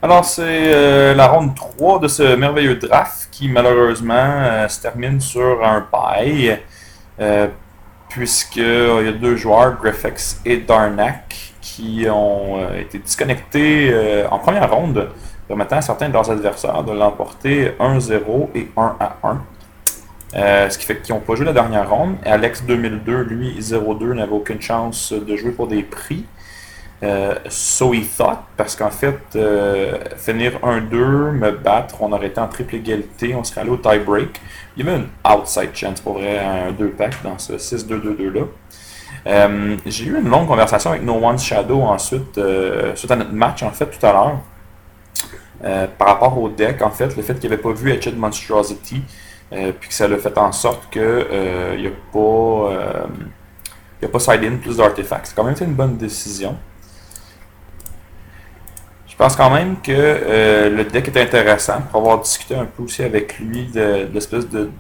Alors, c'est la ronde 3 de ce merveilleux draft qui, malheureusement, se termine sur un bye, euh, puisqu'il y a deux joueurs, Griffiths et Darnack, qui ont été disconnectés en première ronde, permettant à certains de leurs adversaires de l'emporter 1-0 et 1-1. Ce qui fait qu'ils n'ont pas joué la dernière ronde. Alex 2002, lui, 0-2, n'avait aucune chance de jouer pour des prix. So he thought, parce qu'en fait, finir 1-2, me battre, on aurait été en triple égalité, on serait allé au tie-break. Il y avait une outside chance pour vrai, un 2-pack dans ce 6-2-2-2-là. J'ai eu une longue conversation avec No One's Shadow ensuite, suite à notre match en fait tout à l'heure, par rapport au deck, en fait, le fait qu'il n'avait pas vu Etched Monstrosity, puis que ça l'a fait en sorte que il n'y a pas side-in plus d'artefacts. C'est quand même été une bonne décision. Je pense quand même que le deck est intéressant pour avoir discuté un peu aussi avec lui de l'espèce de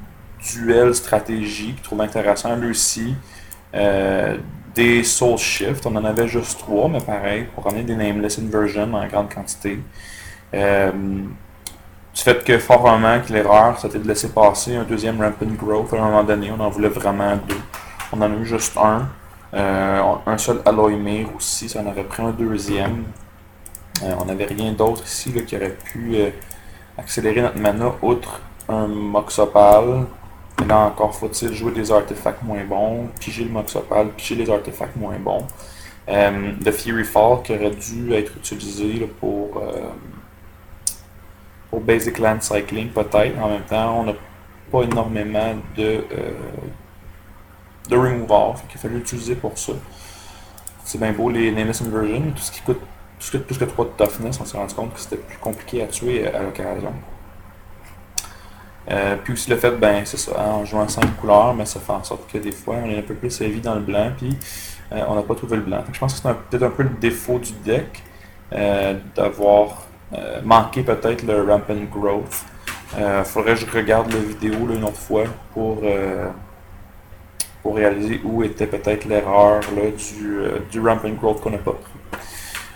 duel stratégie que je trouve intéressant lui aussi. Des Soul Shift, on en avait juste trois, mais pareil, pour ramener des Nameless Inversion en grande quantité. Euh, du fait que fort probablement que l'erreur c'était de laisser passer un deuxième Rampant Growth à un moment donné, on en voulait vraiment deux. On en a eu juste un. Un seul Alloy Mir aussi, ça en aurait pris un deuxième. On n'avait rien d'autre ici là, qui aurait pu accélérer notre mana outre un Moxopal. Et là encore, faut-il jouer des artefacts moins bons, piger le Moxopal, piger les artefacts moins bons. The Fury Fall qui aurait dû être utilisé là, pour Basic Land Cycling peut-être. En même temps, on n'a pas énormément de removal, qu'il a fallu l'utiliser pour ça. C'est bien beau les Nameless Inversion, tout ce qui coûte plus que 3 de toughness, on s'est rendu compte que c'était plus compliqué à tuer à l'occasion. Puis aussi le fait, ben c'est ça, en jouant 5 couleurs, mais ça fait en sorte que des fois on est un peu plus heavy dans le blanc, puis on n'a pas trouvé le blanc. Donc, je pense que c'est peut-être un peu le défaut du deck, d'avoir manqué peut-être le Rampant Growth. Faudrait que je regarde la vidéo là, une autre fois pour réaliser où était peut-être l'erreur du Rampant Growth qu'on n'a pas pris.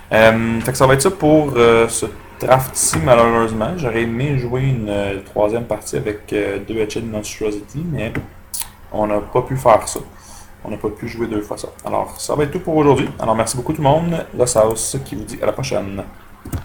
Fait que ça va être ça pour ce draft-ci, malheureusement. J'aurais aimé jouer une troisième partie avec deux Etched Monstrosity, mais on n'a pas pu faire ça. On n'a pas pu jouer deux fois ça. Alors, ça va être tout pour aujourd'hui. Alors, merci beaucoup tout le monde. Los House qui vous dit à la prochaine.